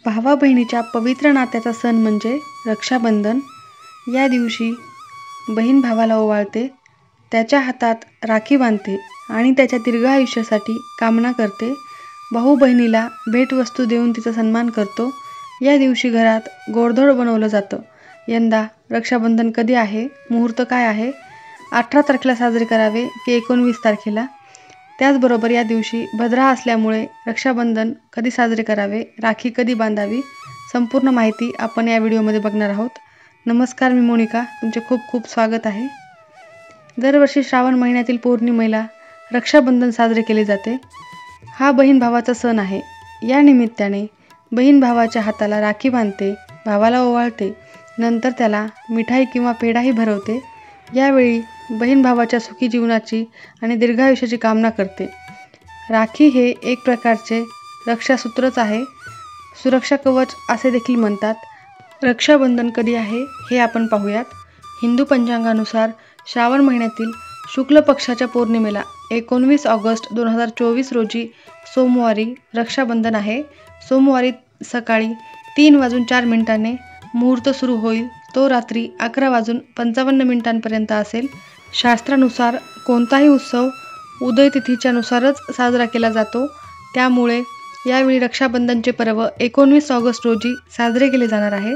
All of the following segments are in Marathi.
भावा बहिणीच्या पवित्र नात्याचा सण म्हणजे रक्षाबंधन. या दिवशी बहीण भावाला ओवाळते, त्याच्या हातात राखी बांधते आणि त्याच्या दीर्घ आयुष्यासाठी कामना करते. भाऊ बहिणीला भेटवस्तू देऊन तिचा सन्मान करतो. या दिवशी घरात गोडधोड बनवलं जातं. यंदा रक्षाबंधन कधी आहे? मुहूर्त काय आहे? 18 तारखेला साजरे करावे की 19 तारखेला? त्याचबरोबर या दिवशी भद्रा असल्यामुळे रक्षाबंधन कधी साजरे करावे, राखी कधी बांधावी, संपूर्ण माहिती आपण या व्हिडिओमध्ये बघणार आहोत. नमस्कार, मी मोनिका, तुमचे खूप खूप स्वागत आहे. दरवर्षी श्रावण महिन्यातील पौर्णिमेला रक्षाबंधन साजरे केले जाते. हा बहीण भावाचा सण आहे. या निमित्ताने बहीण भावाच्या हाताला राखी बांधते, भावाला ओवाळते, नंतर त्याला मिठाई किंवा पेढाही भरवते. यावेळी बहीण भावाच्या सुखी जीवनाची आणि दीर्घायुष्याची कामना करते. राखी हे एक प्रकारचे रक्षासूत्रच आहे. सुरक्षा कवच असे देखील म्हणतात. रक्षाबंधन कधी आहे हे आपण पाहूयात. हिंदू पंचांगानुसार श्रावण महिन्यातील शुक्ल पक्षाच्या पौर्णिमेला 19 ऑगस्ट 2024 रोजी सोमवारी रक्षाबंधन आहे. सोमवारी सकाळी 3:04 मुहूर्त सुरू होईल. तो रात्री 11:55 असेल. शास्त्रानुसार कोणताही उत्सव उदयतिथीच्या नुसारच साजरा केला जातो. त्यामुळे यावेळी रक्षाबंधनचे पर्व 19 ऑगस्ट रोजी साजरे केले जाणार आहे.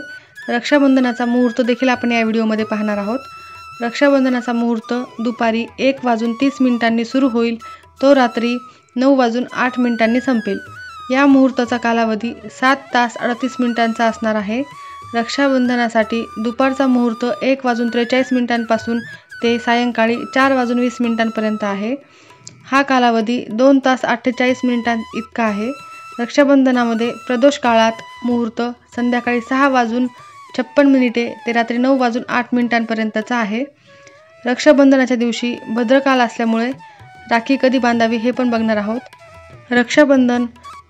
रक्षाबंधनाचा मुहूर्त देखील आपण या व्हिडिओमध्ये पाहणार आहोत. रक्षाबंधनाचा मुहूर्त दुपारी 1:30 सुरू होईल. तो रात्री 9:08 संपेल. या मुहूर्ताचा कालावधी 7 तास 38 मिनिटांचा असणार आहे. रक्षाबंधनासाठी दुपारचा मुहूर्त 1:43 पासून ते सायंकाळी 4:20 आहे. हा कालावधी 2 तास 48 मिनिटां इतका आहे. रक्षाबंधनामध्ये प्रदोष काळात मुहूर्त संध्याकाळी 6:56 ते रात्री 9:08 आहे. रक्षाबंधनाच्या दिवशी भद्रकाल असल्यामुळे राखी कधी बांधावी हे पण बघणार आहोत. रक्षाबंधन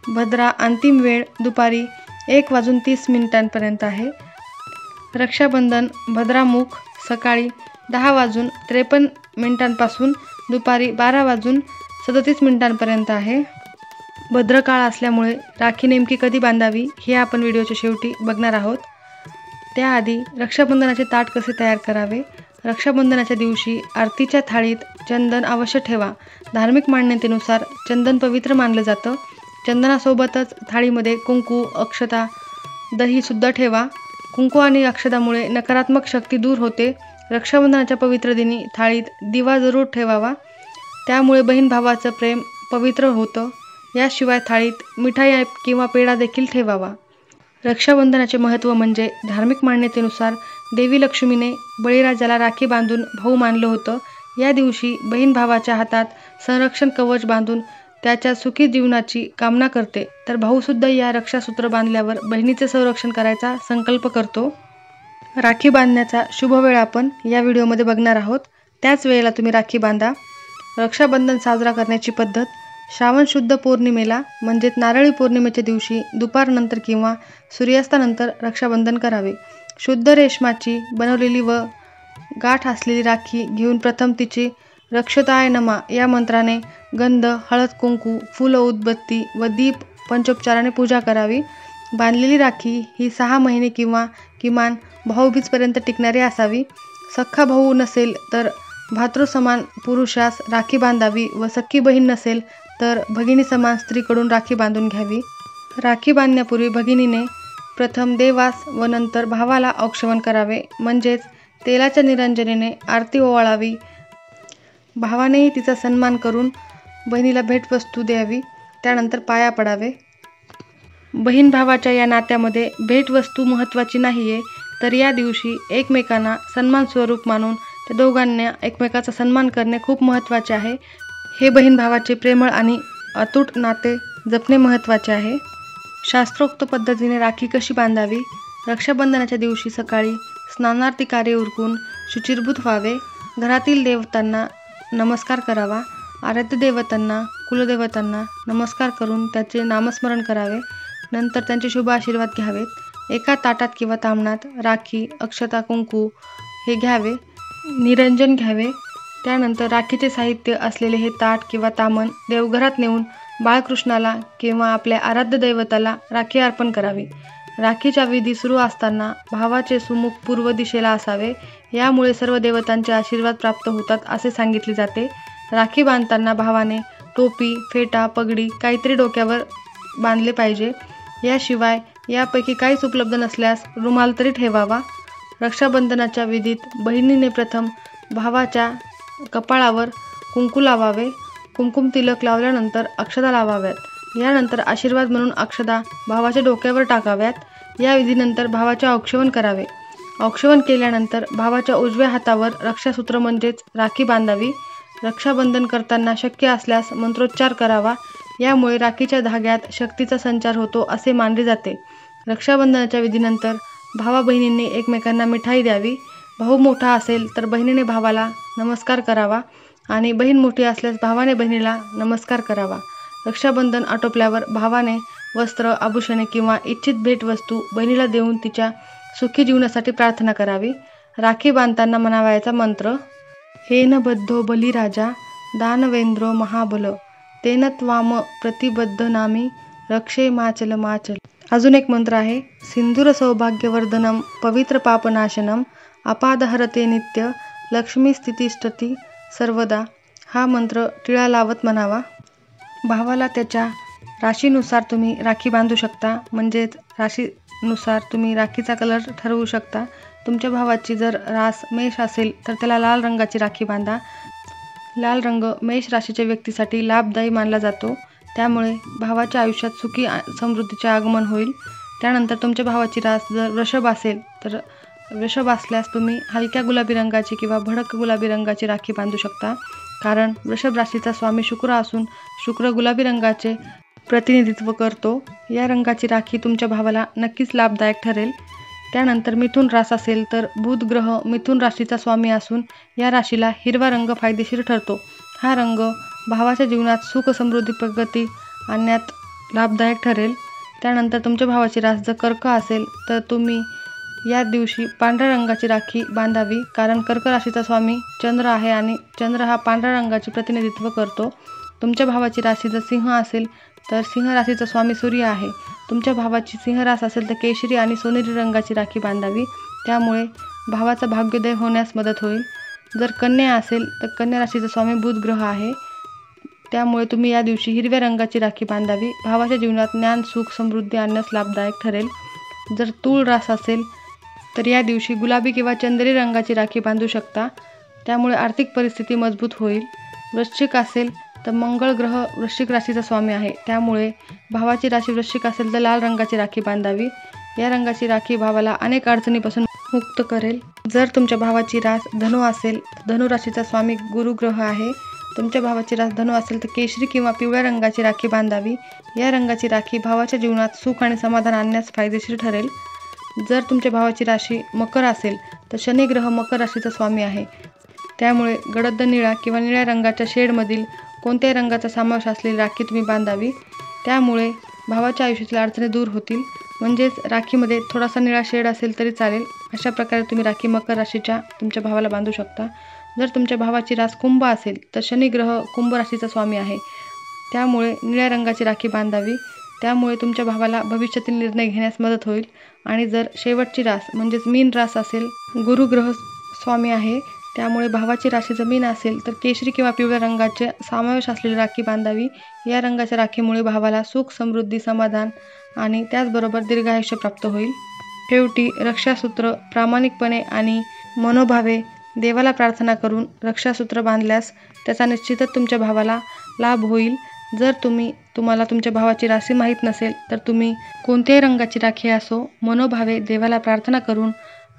भद्रा अंतिम वेळ दुपारी 1:30 आहे. रक्षाबंधन भद्रामुख सकाळी 10:53 पासून दुपारी 12:37 आहे. भद्रकाळ असल्यामुळे राखी नेमकी कधी बांधावी हे आपण व्हिडिओच्या शेवटी बघणार आहोत. त्याआधी रक्षाबंधनाचे ताट कसे तयार करावे. रक्षाबंधनाच्या दिवशी आरतीच्या थाळीत चंदन अवश्य ठेवा. धार्मिक मान्यतेनुसार चंदन पवित्र मानलं जातं. चंदनासोबतच थाळीमध्ये कुंकू, अक्षता, दहीसुद्धा ठेवा. कुंकू आणि अक्षतामुळे नकारात्मक शक्ती दूर होते. रक्षाबंधनाच्या पवित्र दिनी थाळीत दिवा जरूर ठेवावा. त्यामुळे बहीण भावाचं प्रेम पवित्र होतं. याशिवाय थाळीत मिठाई किंवा पेढा देखील ठेवावा. रक्षाबंधनाचे महत्त्व म्हणजे धार्मिक मान्यतेनुसार देवी लक्ष्मीने बळीराजाला राखी बांधून भाऊ मानलं होतं. या दिवशी बहीण भावाच्या हातात संरक्षण कवच बांधून त्याच्या सुखी जीवनाची कामना करते. तर भाऊसुद्धा या रक्षासूत्र बांधल्यावर बहिणीचे संरक्षण करायचा संकल्प करतो. राखी बांधण्याचा शुभवेळ आपण या व्हिडिओमध्ये बघणार आहोत. त्याच वेळेला तुम्ही राखी बांधा. रक्षाबंधन साजरा करण्याची पद्धत. श्रावण शुद्ध पौर्णिमेला म्हणजेच नारळी पौर्णिमेच्या दिवशी दुपारनंतर किंवा सूर्यास्तानंतर रक्षाबंधन करावे. शुद्ध रेशमाची बनवलेली व गाठ असलेली राखी घेऊन प्रथम तिची रक्षताय नमा या मंत्राने गंध, हळद, कुंकू, फुलं, उदबत्ती व दीप पंचोपचाराने पूजा करावी. बांधलेली राखी ही 6 महिने किंवा किमान भाऊबीजपर्यंत टिकणारी असावी. सख्खा भाऊ नसेल तर भातृसमान पुरुषास राखी बांधावी व सख्खी बहीण नसेल तर भगिनी समान स्त्रीकडून राखी बांधून घ्यावी. राखी बांधण्यापूर्वी भगिनीने प्रथम देवास व नंतर भावाला औक्षवण करावे, म्हणजेच तेलाच्या निरंजनेने आरती ओवाळावी. भावानेही तिचा सन्मान करून बहिणीला भेटवस्तू द्यावी. त्यानंतर पाया पडावे. बहीण भावाच्या या नात्यामध्ये भेटवस्तू महत्त्वाची नाहीये, तर या दिवशी एकमेकांना सन्मान स्वरूप मानून त्या दोघांना एकमेकाचा सन्मान करणे खूप महत्त्वाचे आहे. हे बहीण भावाचे प्रेमळ आणि अतूट नाते जपणे महत्त्वाचे आहे. शास्त्रोक्त पद्धतीने राखी कशी बांधावी. रक्षाबंधनाच्या दिवशी सकाळी स्नानार्थी कार्य उरकून शुचिर्भूत व्हावे. घरातील देवतांना नमस्कार करावा. आराध्य देवतांना, कुलदेवतांना नमस्कार करून त्याचे नामस्मरण करावे. नंतर त्यांचे शुभ आशीर्वाद घ्यावेत. एका ताटात किंवा ताम्हणात राखी, अक्षता, कुंकू हे घ्यावे. निरंजन घ्यावे. त्यानंतर राखीचे साहित्य असलेले हे ताट किंवा ताम्हण देवघरात नेऊन बाळकृष्णाला किंवा आपल्या आराध्य दैवताला राखी अर्पण करावी. राखीचा विधी सुरू असताना भावाचे सुमुख पूर्व दिशेला असावे. यामुळे सर्व देवतांचे आशीर्वाद प्राप्त होतात असे सांगितले जाते. राखी बांधताना भावाने टोपी, फेटा, पगडी काहीतरी डोक्यावर बांधले पाहिजे. याशिवाय यापैकी काहीच उपलब्ध नसल्यास रुमाल तरी ठेवावा. रक्षाबंधनाच्या विधीत बहिणीने प्रथम भावाच्या कपाळावर कुंकू लावावे. कुंकुम तिलक लावल्यानंतर अक्षता लावाव्यात. यानंतर आशीर्वाद म्हणून अक्षता भावाच्या डोक्यावर टाकाव्यात. या विधीनंतर भावाचे औक्षवण करावे. औक्षवण केल्यानंतर भावाच्या उजव्या हातावर रक्षासूत्र म्हणजेच राखी बांधावी. रक्षाबंधन करताना शक्य असल्यास मंत्रोच्चार करावा. यामुळे राखीच्या धाग्यात शक्तीचा संचार होतो असे मानले जाते. रक्षाबंधनाच्या विधीनंतर भावा बहिणींनी एकमेकांना मिठाई द्यावी. भाऊ मोठा असेल तर बहिणीने भावाला नमस्कार करावा आणि बहीण मोठी असल्यास भावाने बहिणीला नमस्कार करावा. रक्षाबंधन आटोपल्यावर भावाने वस्त्र, आभूषणे किंवा इच्छित भेटवस्तू बहिणीला देऊन तिच्या सुखी जीवनासाठी प्रार्थना करावी. राखी बांधताना म्हणावयाचा मंत्र: येन बद्धो बलिराजा दानवेंद्रो महाबल तेन त्वाम प्रतिबद्धनामी रक्षे माचल माचल. अजून एक मंत्र आहे: सिंदूर सौभाग्यवर्धनम पवित्र पापनाशनम अपादहरते नित्य लक्ष्मी स्थितिष्ठती सर्वदा. हा मंत्र टिळा लावत म्हणावा. भावाला त्याच्या राशीनुसार तुम्ही राखी बांधू शकता. म्हणजेच राशीनुसार तुम्ही राखीचा कलर ठरवू शकता. तुमच्या भावाची जर रास मेष असेल तर त्याला लाल रंगाची राखी बांधा. लाल रंग मेष राशीच्या व्यक्तीसाठी लाभदायी मानला जातो. त्यामुळे भावाच्या आयुष्यात सुखी समृद्धीचे आगमन होईल. त्यानंतर तुमच्या भावाची रास जर वृषभ असेल तर वृषभ असल्यास तुम्ही हलक्या गुलाबी रंगाची किंवा भडक गुलाबी रंगाची राखी बांधू शकता. कारण वृषभ राशीचा स्वामी शुक्र असून शुक्र गुलाबी रंगाचे प्रतिनिधित्व करतो. या रंगाची राखी तुमच्या भावाला नक्कीच लाभदायक ठरेल. त्यानंतर मिथुन रास असेल तर बुध ग्रह मिथुन राशीचा स्वामी असून या राशीला हिरवा रंग फायदेशीर ठरतो. हा रंग भावाच्या जीवनात सुख, समृद्धी, प्रगती आणण्यात लाभदायक ठरेल. त्यानंतर तुमच्या भावाची रास जर कर्क असेल तर तुम्ही या दिवशी पांढऱ्या रंगाची राखी बांधावी. कारण कर्क राशीचा स्वामी चंद्र आहे आणि चंद्र हा पांढऱ्या रंगाचे प्रतिनिधित्व करतो. तुमच्या भावाची राशी जर सिंह असेल तर सिंह राशीचा स्वामी सूर्य आहे. तुमच्या भावाची सिंह रास असेल तर केशरी आणि सोनेरी रंगाची राखी बांधावी. त्यामुळे भावाचा भाग्योदय होण्यास मदत होईल. जर कन्या असेल तर कन्या राशीचा स्वामी बुध ग्रह आहे. त्यामुळे तुम्ही या दिवशी हिरव्या रंगाची राखी बांधावी. भावाच्या जीवनात ज्ञान, सुख, समृद्धी आणण्यास लाभदायक ठरेल. जर तूळ रास असेल तर या दिवशी गुलाबी किंवा चंदेरी रंगाची राखी बांधू शकता. त्यामुळे आर्थिक परिस्थिती मजबूत होईल. वृश्चिक असेल तर मंगळ ग्रह वृश्चिक राशीचा स्वामी आहे. त्यामुळे भावाची राशी वृश्चिक असेल तर लाल रंगाची राखी बांधावी. या रंगाची राखी भावाला अनेक अडचणीपासून मुक्त करेल. जर तुमच्या भावाची रास धनु असेल तर धनु राशीचा स्वामी गुरु ग्रह आहे. तुमच्या भावाची रास धनु असेल तर केशरी किंवा पिवळ्या रंगाची राखी बांधावी. या रंगाची राखी भावाच्या जीवनात सुख आणि समाधान आणण्यास फायदेशीर ठरेल. जर तुमच्या भावाची राशी मकर असेल तर शनी ग्रह मकर राशीचा स्वामी आहे. त्यामुळे गडद निळा किंवा निळ्या रंगाच्या शेडमधील कोणत्याही रंगाचा समावेश असलेली राखी तुम्ही बांधावी. त्यामुळे भावाच्या आयुष्यातील अडचणी दूर होतील. म्हणजेच राखीमध्ये थोडासा निळा शेड असेल तरी चालेल. अशा प्रकारे तुम्ही राखी मकर राशीच्या तुमच्या भावाला बांधू शकता. जर तुमच्या भावाची रास कुंभ असेल तर शनी ग्रह कुंभ राशीचा स्वामी आहे. त्यामुळे निळ्या रंगाची राखी बांधावी. त्यामुळे तुमच्या भावाला भविष्यातील निर्णय घेण्यास मदत होईल. आणि जर शेवटची रास म्हणजेच मीन रास असेल, गुरु ग्रह स्वामी आहे. त्यामुळे भावाची राशी जर मीन असेल तर केशरी किंवा पिवळ्या रंगाचे समावेश असलेली राखी बांधावी. या रंगाच्या राखीमुळे भावाला सुख, समृद्धी, समाधान आणि त्याचबरोबर दीर्घायुष्य प्राप्त होईल. शेवटी रक्षासूत्र प्रामाणिकपणे आणि मनोभावे देवाला प्रार्थना करून रक्षासूत्र बांधल्यास त्याचा निश्चितच तुमच्या भावाला लाभ होईल. जर तुम्हाला तुमच्या भावाची राशी माहीत नसेल तर तुम्ही कोणत्याही रंगाची राखी असो मनोभावे देवाला प्रार्थना करून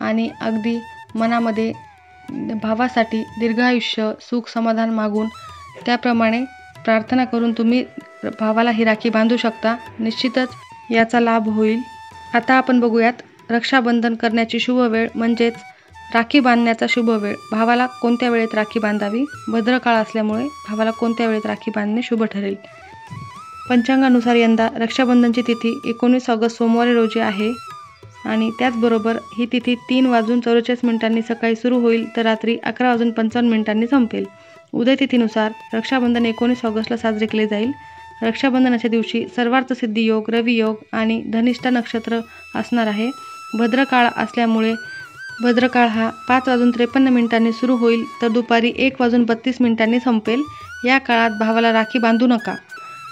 आणि अगदी मनामध्ये भावासाठी दीर्घायुष्य, सुख, समाधान मागून त्याप्रमाणे प्रार्थना करून तुम्ही भावाला ही राखी बांधू शकता. निश्चितच याचा लाभ होईल. आता आपण बघूयात रक्षाबंधन करण्याची शुभ वेळ म्हणजेच राखी बांधण्याचा शुभ वेळ. भावाला कोणत्या वेळेत राखी बांधावी. भद्रकाळ असल्यामुळे भावाला कोणत्या वेळेत राखी बांधणे शुभ ठरेल. पंचांगानुसार यंदा रक्षाबंधनची तिथी 19 ऑगस्ट सोमवारी रोजी आहे आणि त्याचबरोबर ही तिथी 3:44 सकाळी सुरू होईल तर रात्री 11:55 संपेल. उदय तिथीनुसार रक्षाबंधन 19 ऑगस्टला साजरे केले जाईल. रक्षाबंधनाच्या दिवशी सर्वार्थ सिद्धी योग, रवी योग आणि धनिष्ठा नक्षत्र असणार आहे. भद्रकाळ असल्यामुळे भद्रकाळ हा 5:53 सुरू होईल तर दुपारी 1:32 संपेल. या काळात भावाला राखी बांधू नका.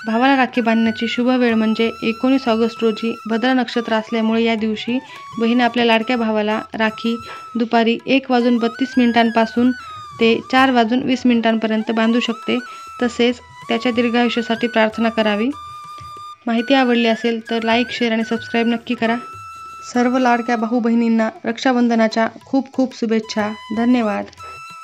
भावाला राखी बांधण्याची शुभ वेळ म्हणजे 19 ऑगस्ट रोजी भद्र नक्षत्र असल्यामुळे या दिवशी बहीण आपल्या लाडक्या भावाला राखी दुपारी 1:32 ते 4:20 बांधू शकते. तसेच त्याच्या दीर्घायुष्यासाठी प्रार्थना करावी. माहिती आवडली असेल तर लाईक, शेअर आणि सबस्क्राईब नक्की करा. सर्व लाडक्या भाऊ बहिणींना रक्षाबंधनाच्या खूप खूप शुभेच्छा. धन्यवाद.